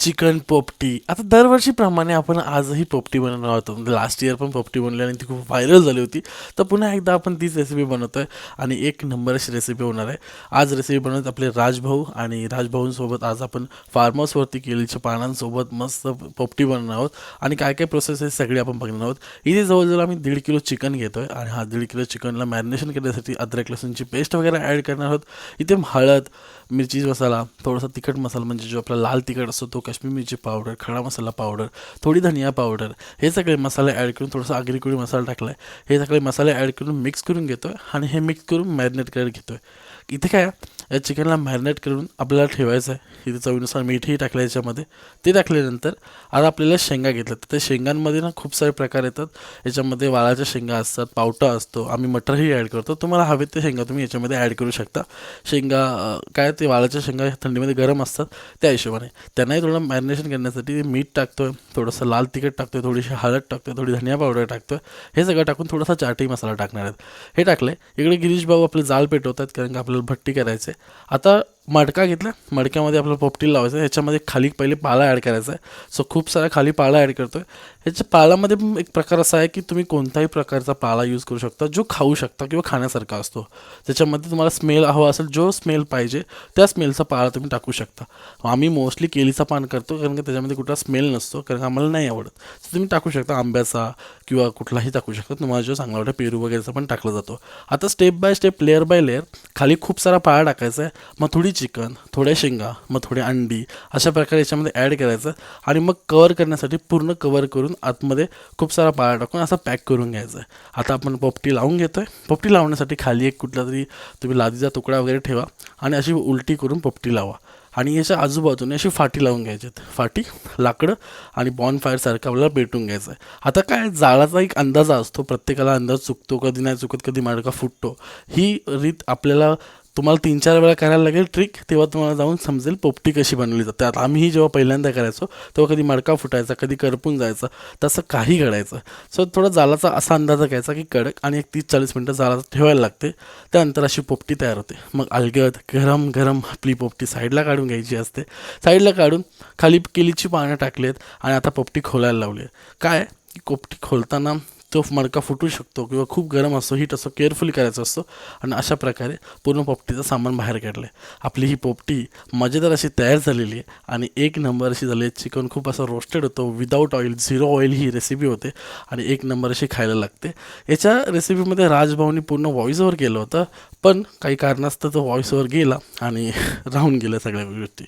Chicken पोपटी. आता दरवर्षीप्रमाणे आपण आजही पोपटी बनवणार आहोत. म्हणजे लास्ट इयर पण पोपटी बनवली आणि ती खूप व्हायरल झाली होती. तर पुन्हा एकदा आपण तीच रेसिपी बनवतोय आणि एक नंबर अशी रेसिपी होणार आहे. आज रेसिपी बनवत आपले राजभाऊ आणि राजभाऊंसोबत आज आपण फार्म हाऊसवरती केळीच्या पानांसोबत मस्त पोपटी बनवणार आहोत आणि काय काय प्रोसेस आहे सगळी आपण बघणार आहोत. इथे जवळजवळ आम्ही 1.5 किलो चिकन घेतोय आणि हा 1.5 किलो चिकनला मॅरिनेशन करण्यासाठी अद्रक लसूणची पेस्ट वगैरे ॲड करणार आहोत. इथे हळद, मिरची मसाला, थोडासा तिखट मसाला म्हणजे जो आपला लाल तिखट असतो तो, काश्मीरी मिरची पावडर, खडा मसाला पावडर, थोडी धनिया पावडर, हे सगळे मसाले ॲड करून थोडासा आगरी मसाला टाकला आहे. हे सगळे मसाले ॲड करून मिक्स करून घेतो आहे आणि हे मिक्स करून मॅरिनेट करत घेतो आहे. इथे काय या चिकनला मॅरिनेट करून आपल्याला ठेवायचं आहे. इथे चवीनुसार मीठही टाकलं याच्यामध्ये. ते टाकल्यानंतर आता आपल्याला शेंगा घेतल्या तर त्या शेंगांमध्ये ना खूप सारे प्रकार येतात. याच्यामध्ये वाळाच्या शेंगा असतात, पावटा असतो, आम्ही मटरही ॲड करतो. तुम्हाला हवेत ते शेंगा तुम्ही याच्यामध्ये ॲड करू शकता. शेंगा काय ते वाळाच्या शेंगा थंडीमध्ये गरम असतात त्या हिशोबाने त्यांनाही थोडं मॅरिनेशन करण्यासाठी मीठ टाकतो आहे, थोडंसं लाल तिखट टाकतो आहे, थोडीशी हळद टाकतो आहे, थोडी धनिया पावडर टाकतो आहे. हे सगळं टाकून थोडासा चाटही मसाला टाकणार आहेत. हे टाकले इकडे गिरीश भाऊ आपले जाळ पेटवतात कारण का आपल्याला भट्टी करायचे. आता मडका घेतला, मडक्यामध्ये आपल्याला पोपटी लावायचं आहे. ह्याच्यामध्ये खाली पहिले पाला ॲड करायचा आहे. सो खूप सारा खाली पाला ॲड करतो आहे. ह्याच्या पालामध्ये पण एक प्रकार असा आहे की तुम्ही कोणताही प्रकारचा पाला यूज करू शकता जो खाऊ शकता किंवा खाण्यासारखा असतो. त्याच्यामध्ये तुम्हाला स्मेल हवा असेल, जो स्मेल पाहिजे त्या स्मेलचा पाला तुम्ही टाकू शकता. आम्ही मोस्टली केळीचा पान करतो कारण की त्याच्यामध्ये कुठला स्मेल नसतो, कारण आम्हाला नाही आवडत. तर तुम्ही टाकू शकता आंब्याचा किंवा कुठलाही टाकू शकता, तुम्हाला जो चांगला वाटतं. पेरू वगैरेचा पण टाकला जातो. आता step by step, layer by layer खाली खूप सारा पाळा टाकायचा आहे. मग थोडी चिकन, थोड्या शेंगा, मग थोडी अंडी अशा प्रकारे याच्यामध्ये ॲड करायचं आणि मग कवर करण्यासाठी पूर्ण कवर करून आतमध्ये खूप सारा पाळा टाकून असं पॅक करून घ्यायचं आहे. आता आपण पोपटी लावून घेतो आहे. पोपटी लावण्यासाठी खाली एक कुठला तरी तुम्ही लादीचा तुकडा वगैरे ठेवा आणि अशी उलटी करून पोपटी लावा आणि याच्या आजूबाजूने अशी फाटी लावून घ्यायची. फाटी, लाकडं आणि बॉनफायरसारखं आपल्याला पेटून घ्यायचं आहे. आता काय जाळाचा एक अंदाज असतो, प्रत्येकाला अंदाज चुकतो, कधी नाही चुकत, कधी मडका फुटतो. ही रीत आपल्याला तुम्हाला 3-4 वेळा करायला लागेल ट्रिक, तेव्हा तुम्हाला जाऊन समजेल पोपटी कशी बनवली जाते. आता आम्हीही जेव्हा पहिल्यांदा करायचो तेव्हा कधी मडका फुटायचा, कधी करपून जायचं, तसं काही घडायचं. सो थोडा जालाचा असा अंदाज घ्यायचा की कडक आणि एक 30-40 मिनटं जाला ठेवायला लागते. त्यानंतर अशी पोपटी तयार होते. मग अलगद गरम गरम आपली पोपटी साईडला काढून घ्यायची असते. साईडला काढून खाली केळीची पानं टाकलेत आणि आता पोपटी खोलायला लावली आहे. काय की पोपटी खोलताना तो मडका फुटू शकतो किंवा खूप गरम असतो, हीट असतो, केअरफुली करायचं असतो आणि अशा प्रकारे पूर्ण पोपटीचं सामान बाहेर काढलं आहे. आपली ही पोपटी मजेदार अशी तयार झालेली आहे आणि एक नंबर अशी झाली आहे. चिकन खूप असं रोस्टेड होतं, विदाऊट ऑइल, 0 ऑइल ही रेसिपी होते आणि एक नंबर अशी खायला लागते. याच्या रेसिपीमध्ये राजभाऊनी पूर्ण व्हॉइस ओव्हर केलं होतं, पण काही कारणास्तव तो व्हॉइस ओव्हर गेला आणि राहून गेल्या सगळ्या गोष्टी.